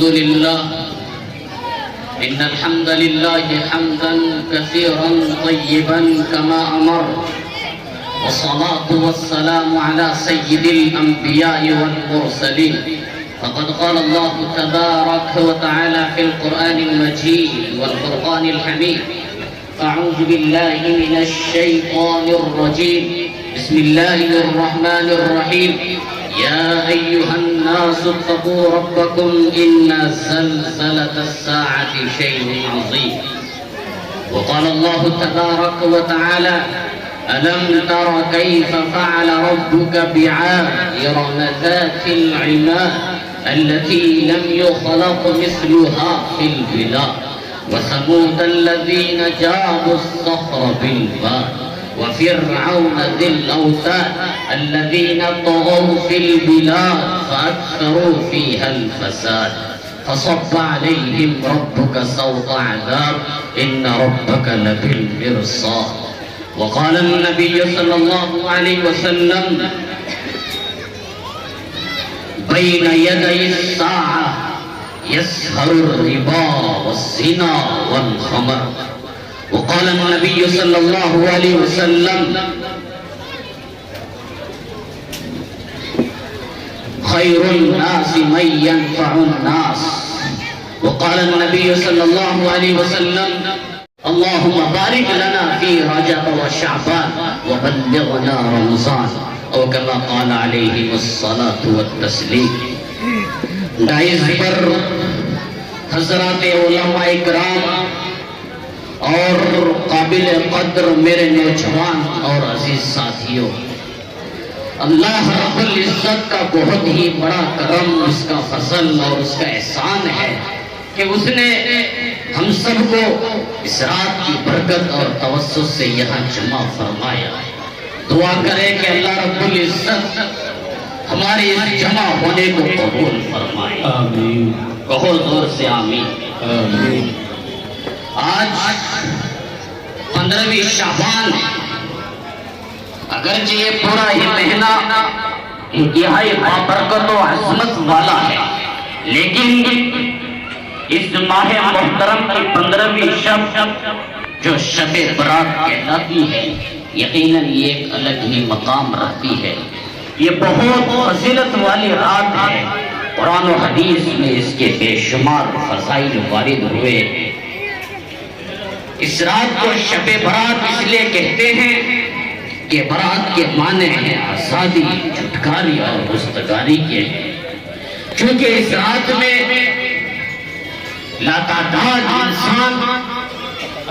الحمد لله إن الحمد لله حمدا كثيرا طيبا كما أمر، والصلاة والسلام على سيد الأنبياء والمرسلين. فقد قال الله تبارك وتعالى في القرآن المجيد والفرقان الحميد: أعوذ بالله من الشيطان الرجيم، بسم الله الرحمن الرحيم. يا أيها الناس اتقوا ربكم إن زلزلة الساعة شيء عظيم. وقال الله تبارك وتعالى: ألم تر كيف فعل ربك بعاد إرم ذات العماد التي لم يخلق مثلها في البلاد وثمود الذين جابوا الصخر بالواد وفرعون ذي الأوتاد الذين طغوا في البلاد فأكثروا فيها الفساد فصب عليهم ربك سوط عذاب إن ربك لبالمرصاد. وقال النبي صلى الله عليه وسلم: بين يدي الساعة يسهر الربا والزنا والخمر. وقال النبي صلى الله عليه وسلم: خير الناس من ينفع الناس. وقال النبي صلى الله عليه وسلم: اللهم بارك لنا في رجب وشعبان وبلغنا رمضان، او كما قال عليه الصلاة والتسلیم. دائز پر حضرات علماء کرام اور قابل قدر میرے نوجوان اور عزیز ساتھیوں، اللہ رب العزت کا بہت ہی بڑا کرم، اس کا فضل اور اس کا احسان ہے کہ اس نے ہم سب کو اس رات کی برکت اور توسط سے یہاں جمع فرمایا. دعا کرے کہ اللہ رب العزت ہمارے اس جمع ہونے کو قبول فرمائے. آمین. کہو زور سے آمین. آمین. آج 15ویں شعبان ہے. اگرچہ یہ پورا ہی مہینہ انتہائی بابرکت و عظمت والا ہے، لیکن اس ماہ محترم کی 15ویں شب جو شب برات کہلاتی ہے، یقیناً یہ ایک الگ ہی مقام رکھتی ہے. یہ بہت فضیلت والی رات ہے. قرآن و حدیث میں اس کے بے شمار فضائل وارد ہوئے. اس رات کو شب برات اس لیے کہتے ہیں کہ برات کے معنی ہیں آزادی، چھٹکاری اور رستگاری کے. چونکہ اس رات میں لاتعداد انسان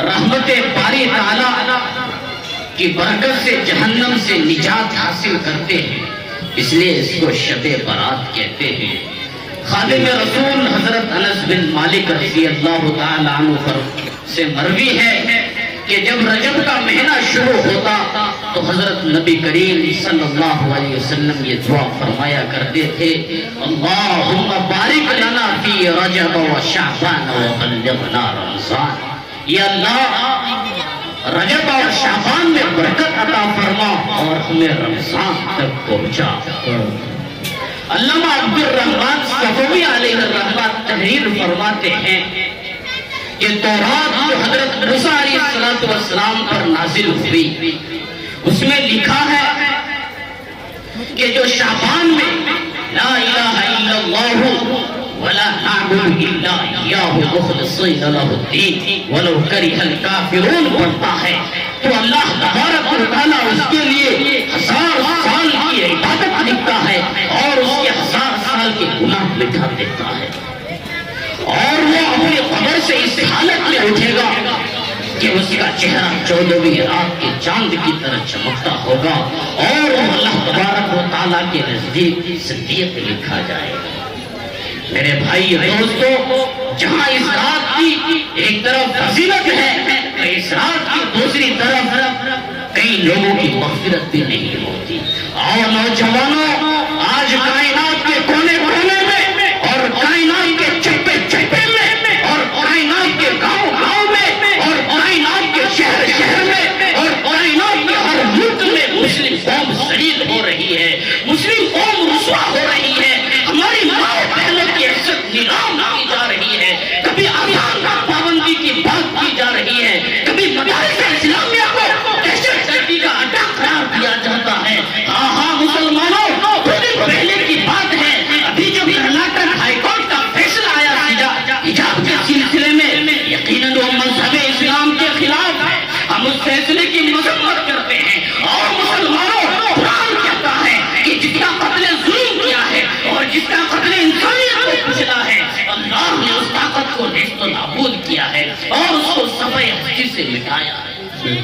رحمت باری تعالیٰ کی برکت سے جہنم سے نجات حاصل کرتے ہیں، اس لیے اس کو شب برات کہتے ہیں. خادم رسول حضرت انس بن مالک رضی اللہ تعالیٰ عنہ سے مروی ہے کہ جب رجب کا مہینہ شروع ہوتا تو حضرت نبی کریم صلی اللہ علیہ وسلم یہ دعا فرمایا کرتے تھے: اللہم بارک لنا فی رجب و شعبان و بلغنا رمضان. یا اللہ رجب اور شعبان میں برکت عطا فرما اور ہمیں رمضان تک پہنچا. علامہ عبد الرحمن صفوی علیہ الرحمہ تحریر فرماتے ہیں کہ تورات جو حضرت موسیٰ علیہ السلام پر نازل ہوئی، اس میں لکھا ہے کہ جو شعبان میں لا الہ الا اللہ ولا نعبد الا اياه مخلصین لہ الدین ولو کرہ الکافرون پڑھتا ہے تو اللہ تبارک و تعالیٰ اس کے لیے 1000 سال کی عبادت لکھتا ہے اور اس کے 1000 سال کے گناہ مٹا دیتا ہے. اور وہ اپنی قبر سے اس حالت میں اٹھے گا کہ اس کا چہرہ 14ویں رات کے چاند کی طرح چمکتا ہوگا اور وہ اللہ تبارک و تعالیٰ کے نزدیک صدیق لکھا جائے گا. میرے بھائی دوستو، جہاں اس رات کی ایک طرف فضیلت ہے، اس رات کی دوسری طرف کئی لوگوں کی مغفرت بھی نہیں ہوتی. اور نوجوانوں، آج کائنات کے کونے کونے میں اور کائنات کے چپے چپے میں اور کائنات کے گاؤں گاؤں میں اور کائنات کے شہر شہر میں اور کائنات کے ہر ملک میں مسلم قوم ذلیل ہو رہی ہے، مسلم قوم رسوا ہو رہی ہے. ہماری ماں بہنوں کی عزت نیلام ہم اس فیصلے کی مذمت کرتے ہیں. اور مسلمانوں قرآن کہتا ہے کہ جس کا قتل ظلم کیا ہے اور جس کا قتل انسانیت کو کچلا ہے اللہ نے اس طاقت کو نیست و نابود کیا ہے اور اس کو صفحہ ہستی سے مٹایا ہے.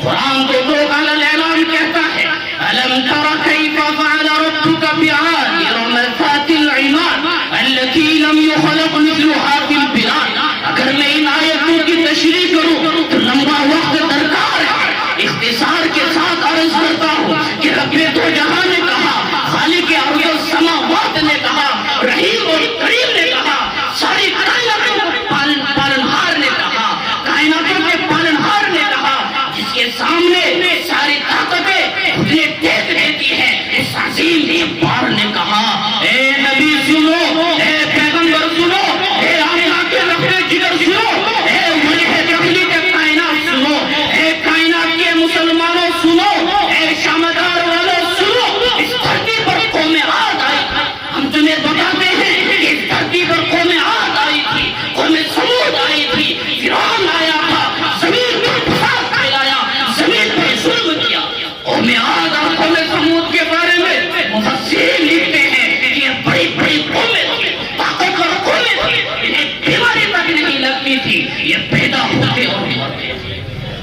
قرآن کو تو علی اعلان کہتا ہے الم تر کیف فعل ربک بعاد ارم ذات العماد التي لم يخلق مثلها في البلاد. اگر میں ان آیتوں کی تشریح کروں تو لمبا وقت درکار ہے. اختصار کے ساتھ عرض کرتا ہوں کہ رب تو جہاں نے کہا, خالق ارض و سماوات نے کہا, رحیم اور کریم نے کہا, ساری کائناتوں کا پالنہار نے کہا, کائناتوں کے پالنہار نے کہا, جس کے سامنے ساری طاقتیں خودیں ٹیک رہتی ہیں, اس عظیم بار نے کہا اے نبی سنو, اے پیغمبر سنو, اے آمنہ کے رفع جگر سنو, اے وجہ تخلیق کائنات سنو, اے کائنات کے مسلمانوں سنو, اے شامدار والوں سنو. اس دھرتی پر قوم عاد آئی تھی. ہم تمہیں بتاتے ہیں کہ اس دھرتی پر قوم عاد آئی تھی, قوم سمود آئی تھی, فرعون آیا تھا, زمین پر فساد پھیلایا, زمین پر ظلم کیا. قوم عاد اور قوم سمود کے بارے میں مفسرین لکھتے ہیں کہ یہ بڑی بڑی قومیں تھیں, طاقتور قومیں تھیں, انہیں بیماری تک نہیں لگتی تھی, یہ پیدا ہوتے اور مرتے تھے.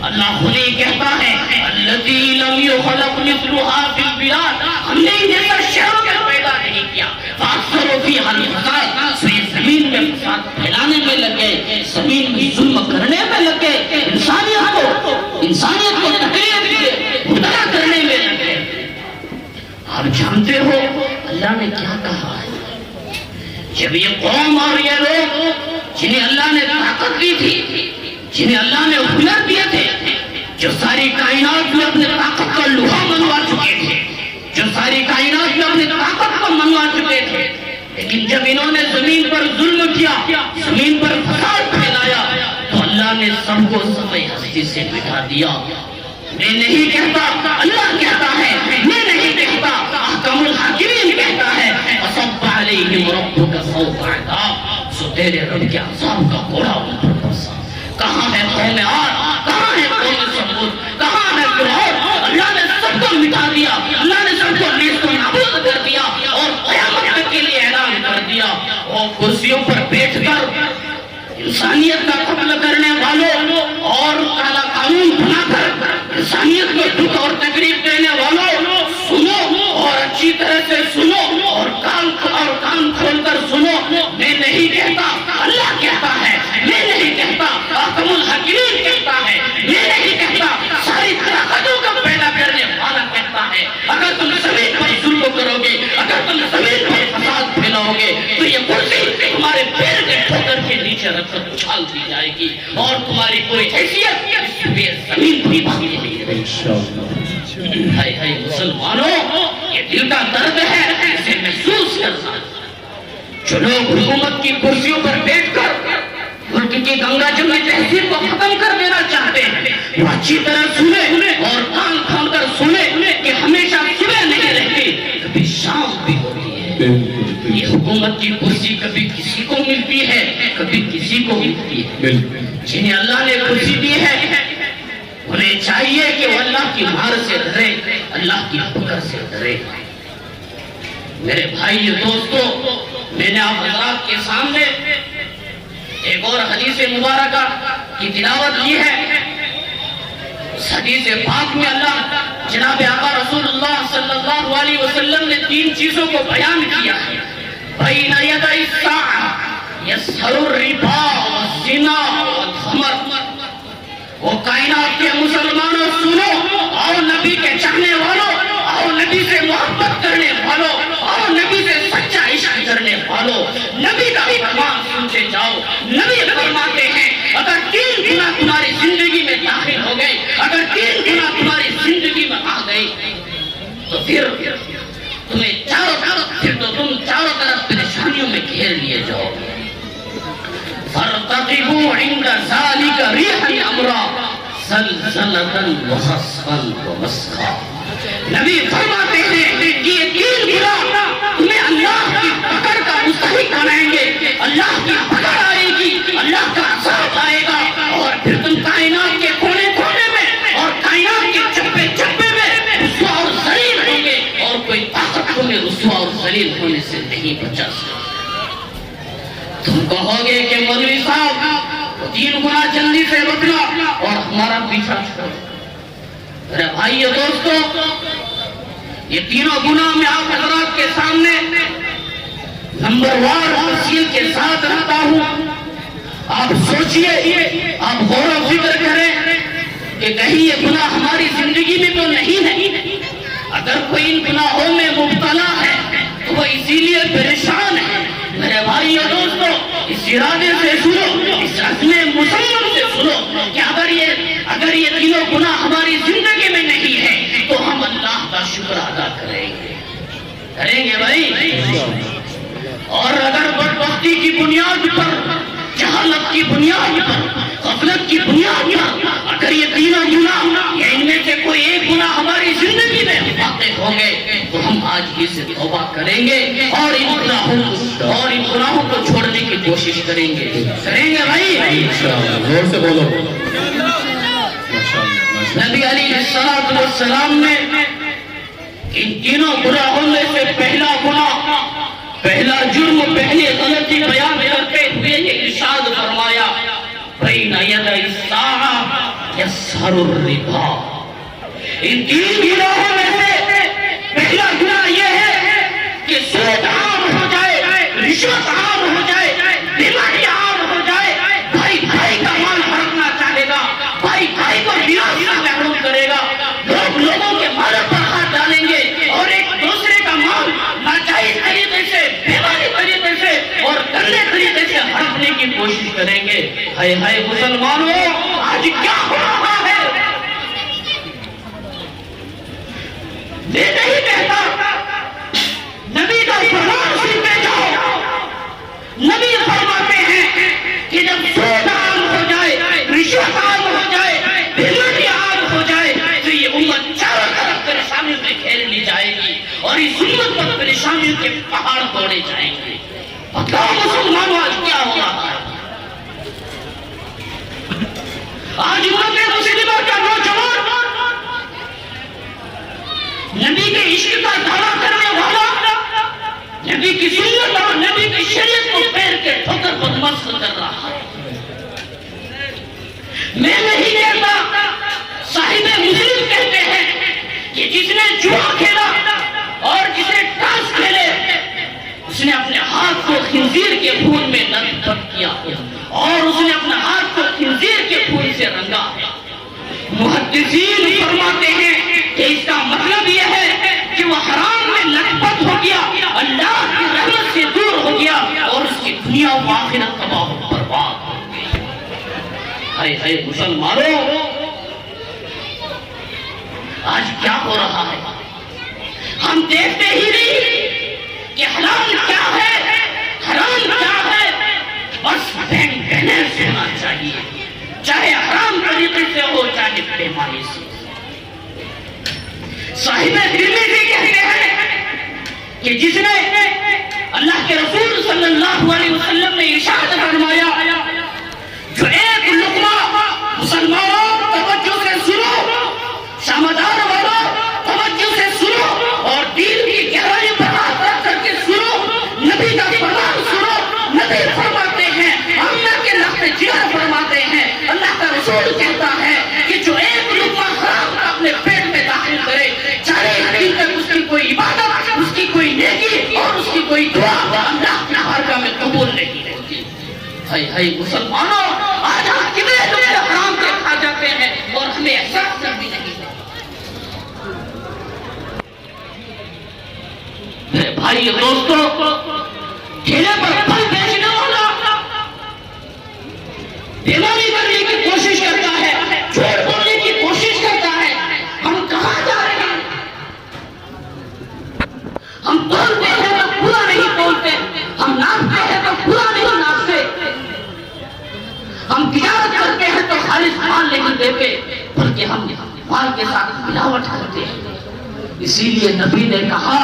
اللہ خود ہی کہتا ہے الذی لم یخلق مثلها فی البلاد, ہم نے انہیں پر شہروں میں پیدا نہیں کیا. فاکثروا فیہا الفساد, سو یہ زمین میں فساد پھیلانے میں لگے, زمین میں ظلم کرنے میں لگے, انسانیت کو تقریر دیے, مبتلا کرنے میں لگے. آپ جانتے ہو اللہ نے کیا کہا ہے جب یہ قوم اور یہ لوگ جنہیں اللہ نے طاقت دی تھی, جنہیں اللہ نے ہنر دیے تھے, جو ساری کائنات میں اپنے طاقت کا لوہا منوا چکے تھے, جو ساری کائنات میں اپنے طاقت کو منوا چکے تھے, لیکن جب انہوں نے زمین پر ظلم کیا, زمین پر فساد پھیلایا, تو اللہ نے سب کو صفحہ ہستی سے مٹا دیا. میں نہیں کہتا, اللہ کہتا ہے, میں نہیں کہتا, احکم الحاکمین کہتا ہے وَصَبَّ عَلَيْهِمْ رَبُّكَ صَوْتَ عَذَابٍ, سو تیرے رب کے عذاب کا کوڑا ان پر برسا. کہاں ہے قوم عاد, کہاں ہے قوم سمود, کہاں ہے فرعون؟ اللہ نے سب کو مٹا دیا, اللہ نے سب کو نیست و نابود کر دیا اور قیامت تک کے لیے اعلان کر دیا. اور کرسیوں پر بیٹھ کر انسانیت کا قتل کرنے والوں اور کالا قانون بنا کر انسانیت کو دکھ اور تکلیف دینے والوں سنو اور اچھی طرح سے سنو اور کان کھول کر سنو. میں نہیں کہتا, اللہ کہتا ہے, میں نہیں کہتا, احکم الحاکمین کہتا ہے, میں نہیں کہتا, ساری طاقتوں کا پیدا کرنے والا کہتا ہے. اگر تم زمین پر ظلم کرو گے, اگر تم زمین پر فساد پھیلاؤ گے, تو یہ کرسی تمہارے پیر کے ٹھوکر کے نیچے رکھ کر اچھال دی جائے گی اور تمہاری کوئی حیثیت زمین بھی باقی نہیں رہے گی. ہائے ہائے مسلمانوں, یہ دل کا درد ہے, اسے محسوس کرنا. جو لوگ حکومت کی کرسیوں پر بیٹھ کر ملک کی گنگا جمنی تہذیب کو ختم کر دینا چاہتے ہیں, وہ اچھی طرح سنیں اور کان کھول کر سنیں کہ ہمیشہ صبح نہیں رہتی, کبھی شام بھی ہوتی ہے. یہ حکومت کی کرسی کبھی کسی کو ملتی ہے, کبھی کسی کو ملتی ہے. جنہیں اللہ نے کرسی دی ہے انہیں چاہیے کہ وہ اللہ کی مار سے ڈرے, اللہ کی پکڑ سے ڈرے. میرے بھائی دوستو, میں نے آپ حضرات کے سامنے ایک اور حدیث مبارکہ کی تلاوت کی ہے. اس حدیث پاک میں اللہ جناب آقا رسول اللہ صلی اللہ علیہ وسلم نے 3 چیزوں کو بیان کیا ہے. بین یدی الساعۃ یسہر الربا والزنا والخمر. وہ کائنات کے مسلمانوں سنو, اور نبی کے چاہنے والوں, اور نبی سے محبت کرنے والوں, اور نبی سے سچا عشق کرنے والوں, نبی کا فرمان سنتے جاؤ. نبی فرماتے ہیں اگر 3 گناہ تمہاری زندگی میں داخل ہو گئے, اگر 3 گناہ تمہاری زندگی میں آ گئے, تو پھر تم چاروں طرف پریشانیوں میں گھیر لیے جاؤ. فَارْتَقِبُوا عِنْدَ ذَلِكَ رِيحًا أَمْرًا زَلْزَلَةً وَخَسْفًا وَمَسْخًا. نبی فرماتے ہیں کہ یہ 3 گناہ تمہیں اللہ کی پکڑ کا مستحق بنائیں گے, اللہ کی پکڑ آئے گی, اللہ کا عذاب آئے گا, اور پھر تم کائنات کے کونے کہو گے کہ مولوی صاحب 3 گنا جلدی سے بتلا اور ہمارا پیچھا چھوڑ. ارے بھائی دوستو، یہ تینوں گناہ میں آپ حضرات کے سامنے نمبر وار تفصیل کے ساتھ رہتا ہوں. آپ سوچئے، آپ غور و فکر کریں کہ کہیں یہ گناہ ہماری زندگی میں تو نہیں ہے. اگر کوئی ان گناہوں میں مبتلا ہے تو وہ اسی لیے پریشان ہے. میرے بھائی اور دوستو، اس ارادے سے سنو، اس عزم مصمم سے سنو کہ اگر یہ تینوں گناہ ہماری زندگی میں نہیں ہے تو ہم اللہ کا شکر ادا کریں گے بھائی. اور اگر بدبختی کی بنیاد پر، جہالت کی بنیاد پر، غفلت کی بنیاد پر اگر یہ تینوں گناہ یا ان میں سے کوئی ایک گناہ ہماری زندگی میں واقع ہوں گے تو ہم آج ہی سے توبہ کریں گے اور ان گناہوں کو چھوڑنے کی کوشش کریں گے بھائی. زور سے بولو. نبی علیہ السلام نے ان تینوں گناہوں میں سے پہلا گناہ، پہلا جرم، پہلی غلطی بیان کرتے ہوئے یہ ارشاد فرمایا بین یدی الساعۃ یسہر الربا. ان 3 گناہوں میں سے پہلا گناہ یہ ہے کہ سود عام ہو جائے، رشوت عام ہو جائے، بیماری عام ہو جائے. بھائی بھائی کا مال ہڑپنا چاہے گا، بھائی بھائی کو میراث سے محروم کرے گا، لوگ لوگوں کے مالوں پر ہاتھ ڈالیں گے اور ایک دوسرے کا مال ناجائز طریقے سے، بیماری طریقے سے اور گندے طریقے سے ہڑپنے کی کوشش کریں گے. ہائے ہائے مسلمانوں، آج کیا ہو رہا ہے؟ یہ نہیں کہتا نبی کا فرمان سنتے جاؤ. نبی فرماتے ہیں کہ جب سود عام ہو جائے، رشوت عام ہو جائے، بیماری عام ہو جائے تو یہ امت چاروں طرف پریشانیوں میں گھیر لی جائے گی اور اس امت پر پریشانیوں کے پہاڑ توڑے جائیں گے. بتاؤ مسلمانوں، آج کیا ہو رہا ہے؟ آج امت مسلمہ کا نوجوان نبی کے عشق کا دعویٰ کرنے والا، نبی کی سنت اور نبی کی شریعت کو پھیر کے ٹھوکر بدمست کر رہا ہے. میں نہیں کہتا، صاحب مسلم کہتے ہیں کہ جس نے جوا کھیلا اور جس نے ٹاس کھیلے اس نے اپنے ہاتھ کو خنزیر کے خون میں لت کیا اور اس نے اپنے ہاتھ کو خنزیر کے خون سے رنگا. محدثین فرماتے ہیں کہ اس کا مطلب یہ ہے کہ وہ حرام میں لت پت ہو گیا، اللہ کی رحمت سے دور ہو گیا اور اس کی دنیا و آخرت تباہ و برباد ہو گئی. ہائے ہائے مسلمانوں، آج کیا ہو رہا ہے؟ ہم دیکھتے ہی نہیں کہ حلال کیا ہے، حرام کیا ہے. بس بیلنس ہونا چاہیے، چاہے حرام طریقے سے ہو چاہے بیماری سے. صاحب ترمذی کہتے ہیں کہ جس نے اللہ کے رسول صلی اللہ علیہ وسلم نے ارشاد فرمایا جو ایک لقمہ، مسلمانوں توجہ سے سنو، شامدار والوں توجہ سے سنو اور دین کی گہرائی پر ہاتھ رکھ کر کے سنو، نبی کا فرمان سنو. نبی فرماتے ہیں، آمنہ کے لخت جگر فرماتے ہیں، اللہ کا رسول کہتا ہے کہ جو ایک لقمہ حرام کا اپنے پیٹ میں داخل کرے، چاہے دن تک اس کی کوئی عبادت، اس کی کوئی نیکی اور اس کی کوئی دعا اللہ کی بارگاہ میں قبول نہیں ہوتی. ہائے ہائے مسلمانوں، آج ہم کتنے لوگ حرام کے کھا جاتے ہیں اور ہمیں احساس بھی نہیں. میرے بھائی اور دوستو، ٹھیلے پر پھل بیچنے والا بیماری کرنے کی کوشش کرتا ہے، جھوٹ بولنے کی کوشش کرتا ہے. ہم کہاں جا رہے ہیں؟ ہم بولتے ہیں تو پورا نہیں بولتے، ہم ناپتے ہیں تو پورا نہیں ناپتے، ہم تجارت کرتے ہیں تو خالص مال نہیں دیتے بلکہ ہم مال کے ساتھ ملاوٹ کرتے ہیں. اسی لیے نبی نے کہا،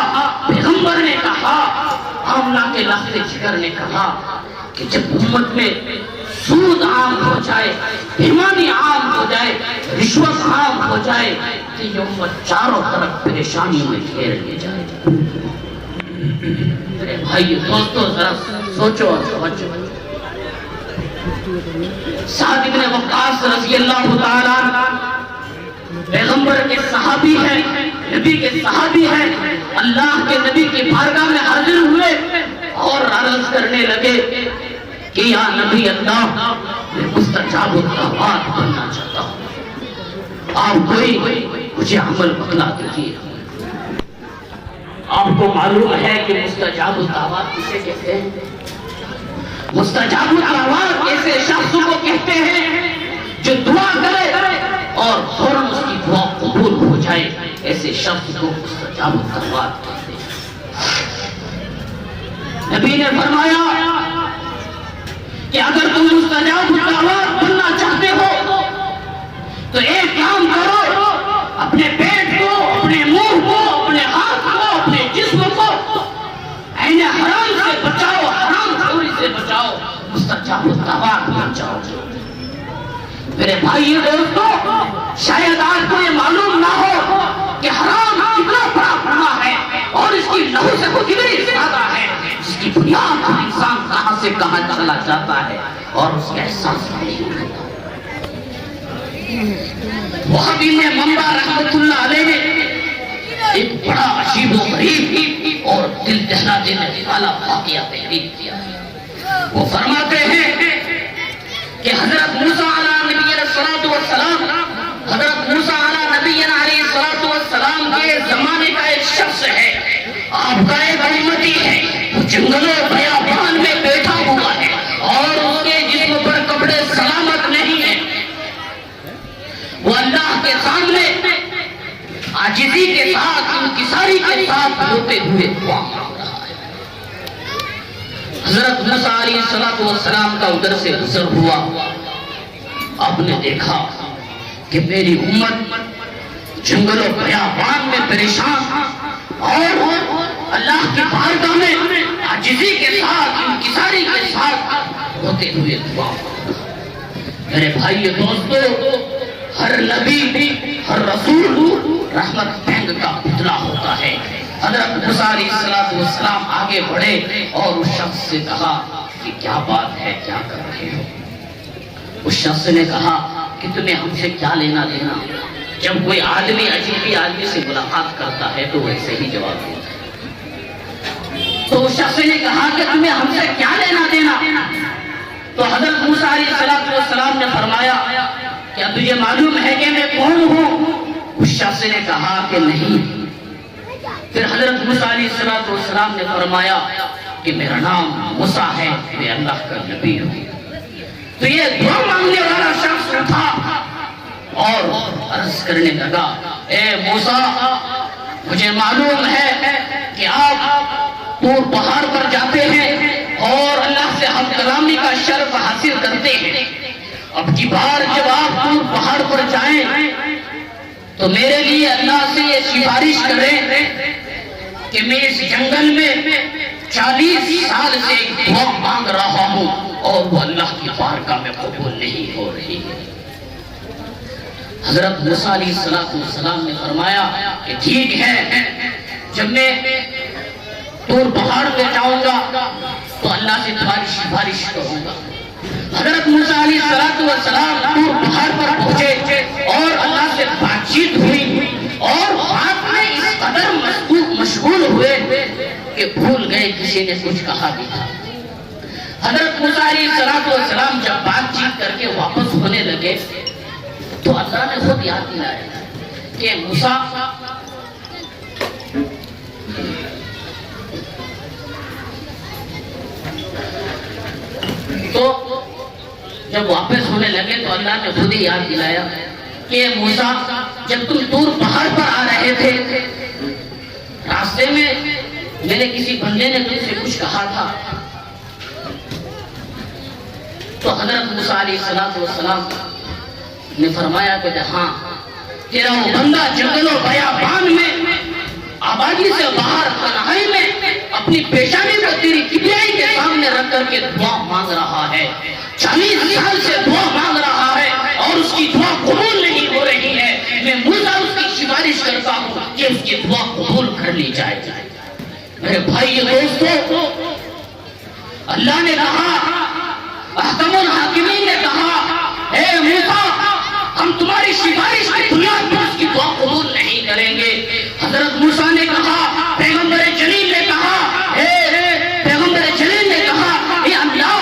پیغمبر نے کہا، آمنہ کے لخت جگر نے کہا کہ جب امت میں سود عام ہو جائے، بیمانی عام ہو جائے، رشوت عام ہو جائے تو یہ امت چاروں طرف پریشانیوں میں گھیر لے جائے. میرے بھائی دوستو، ذرا سوچو اور سمجھو. سعد بن وقاص رضی اللہ تعالیٰ پیغمبر کے صحابی ہیں، نبی کے صحابی ہیں، اللہ کے نبی کی بارگاہ میں حاضر ہوئے اور عرض کرنے لگے کہ یا نبی اللہ، میں مستجاب الدعوات بننا چاہتا ہوں، آپ کوئی مجھے عمل بتلا دیجیے۔ آپ کو معلوم ہے کہ مستجاب الدعوات کسے کہتے ہیں؟ مستجاب الدعوات ایسے شخص کو کہتے ہیں جو دعا کرے اور فوراً اس کی دعا قبول ہو جائے، ایسے شخص کو مستجاب الدعوات کہتے ہیں۔ نبی نے فرمایا کہ اگر تم مستجاب الدعوات بننا چاہتے ہو تو ایک کام کرو، اپنے پیٹ کو، اپنے منہ کو، اپنے ہاتھ کو، اپنے جسم کو عین حرام سے بچاؤ، حرام خوری سے بچاؤ، مستجاب الدعوات بن جاؤ۔ میرے بھائیو دوستو، شاید آپ کو یہ معلوم نہ ہو کہ حرام کتنا بڑا گناہ ہے اور اس کی لہو سے کتنی زیادہ ہے، جس کی بنیاد پر انسان کہاں سے کہاں چلا جاتا ہے اور اس کا احساس نہیں ہوتا۔ وہابی میں منبع رحمت اللہ علیہ نے ایک بڑا عجیب و غریب اور دل دہلا دینے والا واقعہ تحریر کیا ہے۔ وہ فرماتے ہیں کہ حضرت موسیٰ علیہ نبی صلی والسلام، حضرت موسیٰ علیہ نبی علیہ السلام کے زمانے کا ایک شخص ہے، آپ کا ایک امتی ہے، وہ جنگلوں بیابان میں بیٹھا ہوا ہے اور اس کے جسم پر کپڑے سلامت نہیں ہیں، وہ اللہ کے سامنے عاجزی کے ساتھ، انکساری کے ساتھ روتے ہوئے دعا مانگ رہا ہے۔ حضرت موسیٰ علیہ السلام کا ادھر سے گزر ہوا، آپ نے دیکھا کہ میری امت جنگل و بیابان میں پریشان اور اللہ کی بارگاہ میں عاجزی کے ساتھ، انکساری کے ساتھ روتے ہوئے دعا مانگ رہا ہے۔ میرے بھائی دوستو، ہر نبی، ہر رسول رحمت بینگ کا پتلا ہوتا ہے۔ حضرت موسیٰ علیہ السلام آگے بڑھے اور اس شخص سے کہا کہ کیا بات ہے، کیا کر رہے ہو؟ اس شخص نے کہا کہ تمہیں ہم سے کیا لینا دینا؟ جب کوئی آدمی عجیبی آدمی سے ملاقات کرتا ہے تو ویسے ہی جواب دیتا ہے۔ تو اس شخص نے کہا کہ تمہیں ہم سے کیا لینا دینا؟ تو حضرت موسیٰ علیہ السلام نے فرمایا کیا تجھے معلوم ہے کہ میں کون ہوں؟ اس شخص نے کہا کہ نہیں۔ پھر حضرت موسیٰ علیہ السلام نے فرمایا کہ میرا نام موسیٰ ہے، میں اللہ کا نبی ہوں۔ تو یہ دعا مانگنے والا شخص اٹھا اور عرض کرنے لگا، اے موسیٰ، مجھے معلوم ہے کہ آپ طور پہاڑ پر جاتے ہیں اور اللہ سے ہم کلامی کا شرف حاصل کرتے ہیں۔ اب کی بار جب آپ طور پہاڑ پر جائیں تو میرے لیے اللہ سے یہ سفارش کریں کہ میں اس جنگل میں 40 سال سے ایک دعا مانگ رہا ہوں اور وہ اللہ کی بارگاہ میں قبول نہیں ہو رہی ہے۔ حضرت موسیٰ علیہ السلام نے فرمایا کہ ٹھیک ہے، جب میں طور پہاڑ پہ جاؤں گا تو اللہ سے تمہاری سفارش کروں گا۔ حضرت موسیٰ علیہ السلام طور پہاڑ پر پہنچے اور اللہ سے بات چیت ہوئی اور بات میں اس قدر مشغول ہوئے کہ بھول گئے کسی نے کچھ کہا بھی تھا۔ حضرت موسیٰ علیہ السلام جب بات چیت کر کے واپس ہونے لگے تو اللہ نے خود یاد دلایا کہ موسیٰ، تو جب واپس ہونے لگے تو اللہ نے خود ہی یاد دلایا کہ موسیٰ، جب تم طور پہاڑ پر آ رہے تھے، راستے میں میرے کسی بندے نے تم سے کچھ کہا تھا۔ تو حضرت موسیٰ علیہ السلام نے فرمایا کہ ہاں، تیرا وہ بندہ جنگل و بیابان میں آبادی سے باہر تنہائی میں اپنی پیشانی کو تیری کبریائی کے سامنے رکھ کر کے دعا مانگ رہا ہے، 40 سال سے دعا مانگ رہا ہے اور اس کی دعا قبول نہیں ہو رہی ہے۔ میں موسیٰ اس کی سفارش کرتا ہوں کہ اس کی دعا قبول کر لی جائے۔ میرے بھائی دوستو، اللہ نے کہا احکم الحاکمین نے کہا اے موسیٰ ہم تمہاری سفارش کی بنیاد پر اس کی دعا قبول نہیں کریں گے۔ حضرت موسیٰ نے کہا، پیغمبر جلیل نے کہا، پیغمبر جلیل نے کہا اے انبیاء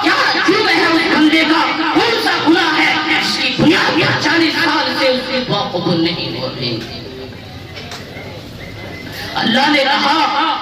کیا جرم ہے اس بندے کا، کون سا گناہ ہے اس کی بنیاد پر 40 سال سے اس کی دعا قبول نہیں ہو رہی۔ اللہ نے کہا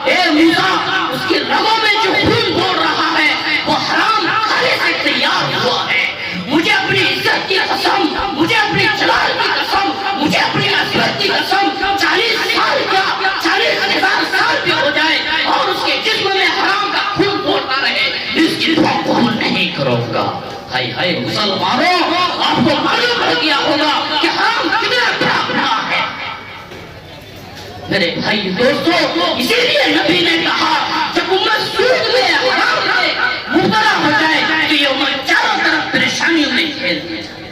اے موسیٰ اس کی رگوں میں جو خون بول رہا ہے وہ حرام کھانے سے تیار ہوا ہے۔ مجھے اپنی عزت کی قسم، مجھے اپنی جلال کی قسم، مجھے اپنی عظمت کی قسم، 40 سال کیا 40,000 سال بھی ہو جائے اور اس کے جسم میں حرام کا خون بولتا رہے، اس کی دعا قبول نہیں کروں گا۔ ہائے ہائے مسلمانوں، آپ کو معلوم ہو گیا ہوگا کہ حرام کتنا بڑا گناہ ہے۔ میرے بھائی دوستو، اسی لیے نبی نے کہا جب امت سود میں حرام میں مبتلا ہو جائے تو یہ امت چاروں طرف پریشانیوں میں گھیر دیا جائے۔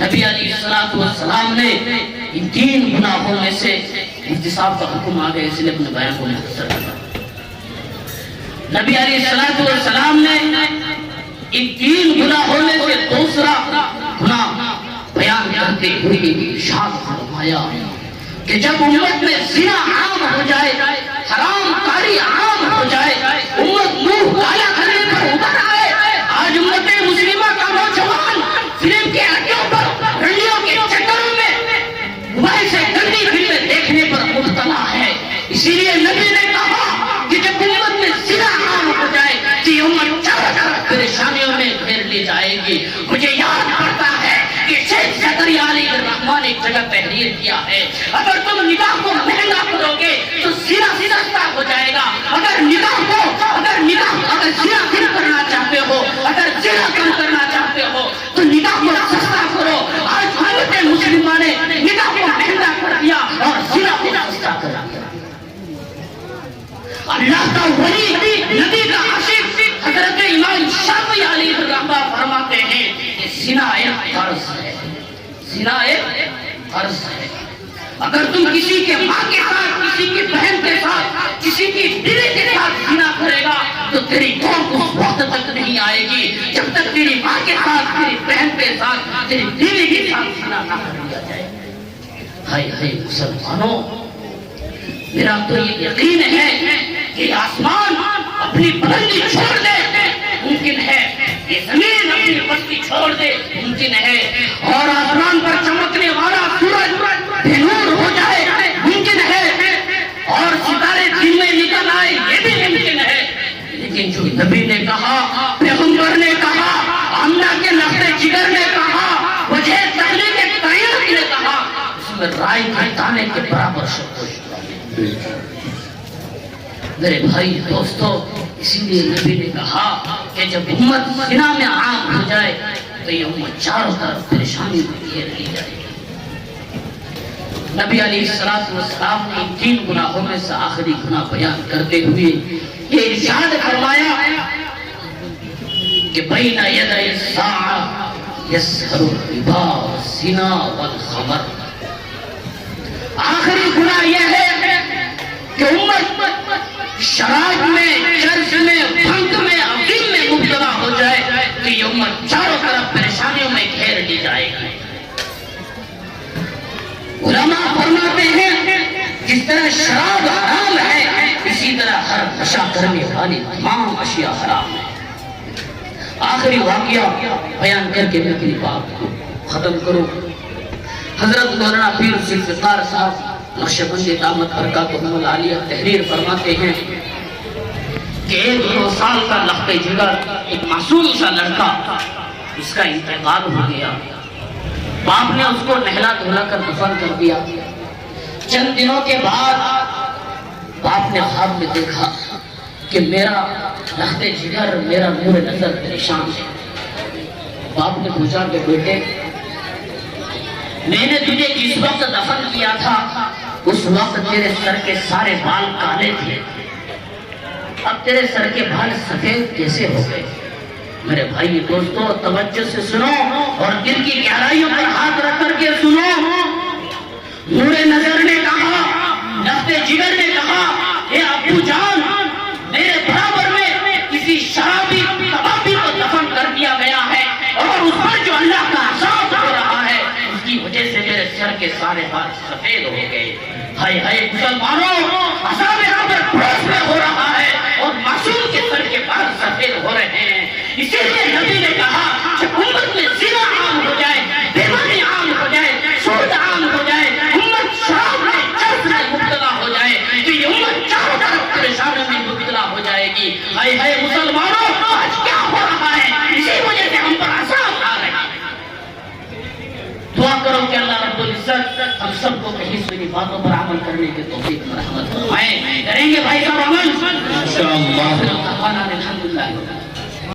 نبی علیہ السلام نے ان 3 گناہوں میں سے احتساب کا حکم آ گیا، اس لیے اپنے بیان کو مختصر کرتا۔ نبی علیہ السلام نے ان 3 گناہوں میں سے دوسرا گناہ بیان کرتے ہوئے ارشاد فرمایا کہ جب امت میں زنا عام ہو جائے، حرام کاری عام ہو جائے، امت منہ کالا کرنے پر ابھر آئے۔ آج امت مسلمہ کا نوجوان فلم کے اڈوں پر، رنڈیوں کے چکروں میں موبائل سے گندی فلمیں دیکھنے پر مبتلا ہے۔ اسی لیے نبی نے کہا کہ جب امت میں زنا عام ہو جائے تو یہ امت چاروں طرف پریشانیوں میں گھیر لی جائے گی۔ مجھے یاد پڑتا ہے کہ شیخ زکریا علیہ الرحمن ایک جگہ تحریر کیا ہے، اگر تم نکاح کو مہنگا کرو گے تو زنا سستا ہو جائے گا، اگر زنا کم کرنا چاہتے ہو، اگر زنا کم کرنا چاہتے ہو تو نکاح کو سستا کرو۔ آج امت مسلمہ نے نکاح کو مہنگا کر دیا اور زنا کو سستا کر دیا۔ اللہ کا ولی، نبی کا عاشق حضرت امام شافعی علیہ الرحمہ فرماتے ہیں کہ زنا ایک فرض ہے، زنا ایک فرض ہے۔ اگر تم کسی کے ماں کے ساتھ، کسی کی بہن کے ساتھ، کسی کی بیوی کے ساتھ زنا کرے گا تو تیری قوم اس وقت تک نہیں آئے گی جب تک تیری ماں کے ساتھ، تیری بہن کے ساتھ، تیری بیوی کے ساتھ زنا نہ کر لیا جائے۔ ہائے ہائے مسلمانوں، میرا تو یہ یقین ہے کہ آسمان اپنی بلندی چھوڑ دے ممکن ہے، یہ زمین اپنی پستی چھوڑ دے ممکن ہے، اور آسمان پر چمکنے والا سورج بے نور ہو جائے ممکن ہے، اور ستارے دن میں نکل آئے یہ بھی ممکن ہے، لیکن جو نبی نے کہا، پیغمبر نے کہا، آمنہ کے لخت جگر نے کہا، وجہ تخلیق کائنات نے کہا، اس میں رائی کے دانے کے برابر شک ہے۔ میرے بھائی دوستو، اسی لیے نبی نے کہا کہ جب امت زنا میں عام ہو جائے تو یہ امت چاروں طرف پریشانی میں گھیر لی جائے گی۔ نبی علیہ السلام نے ان 3 گناہوں میں سے آخری گناہ بیان کرتے ہوئے یہ ارشاد فرمایا کہ بین یدی الساعہ یسہر الربا والزنا والخمر۔ آخری گناہ یہ ہے کہ امت شراب میں، چرس میں، بھنگ میں، افیم میں مبتلا ہو جائے تو یہ امت چاروں طرف پریشانیوں میں گھیر لی جائے گی۔ علماء فرماتے ہیں جس طرح شراب حرام ہے اسی طرح ہر نشہ کرنے والی تمام اشیاء حرام ہے۔ آخری واقعہ بیان کر کے میں اپنی بات کو ختم کروں۔ حضرت مولانا پیر ذوالفقار صاحب نقشبند دامت برکاتہم العالیہ تحریر فرماتے ہیں کہ 1-2 سال کا لخت جگر ایک معصوم سا لڑکا، اس کا انتقال ہو گیا، باپ نے اس کو نہلا دھلا کر دفن کر دیا۔ چند دنوں کے بعد باپ نے خواب میں دیکھا کہ میرا لخت جگر، میرا نور نظر پریشان ہے۔ باپ نے پوچھا کہ بیٹے میں نے تجھے جس وقت دفن کیا تھا اس وقت تیرے سر کے سارے بال کالے تھے، اب تیرے سر کے بال سفید کیسے ہو گئے؟ میرے بھائی دوستو توجہ سے سنو اور دل کی گہرائیوں پر ہاتھ رکھ کر کے سنو۔ نور نظر نے کہا، لخت جگر نے کہا، اے ابو جان، میرے برابر میں کسی شرابی سر کے سارے بال سفید ہو گئے. ہائے ہائے مسلمانوں، عذاب یہاں پر پڑوس میں ہو رہا ہے اور معصوم کے سر کے بال سفید ہو رہے ہیں. اسی لیے نبی نے کہا کہ امت میں زنا عام ہو جائے، بیماری عام ہو جائے، سود عام ہو جائے، امت شراب میں چرس میں مبتلا ہو جائے تو یہ امت چاروں طرف پریشانی میں مبتلا ہو جائے گی. ہائے ہائے مسلمانوں، آج کیا ہو رہا ہے؟ اسی وجہ سے ہم پر عذاب آ رہے ہیں. دعا کرو کہ اللہ رب العزت ہم سب کو کہیں سنی باتوں پر عمل کرنے کے توفیق اور رحمت فرمائے. کریں گے بھائی صاحب عمل؟ انشاءاللہ. الحمدللہ.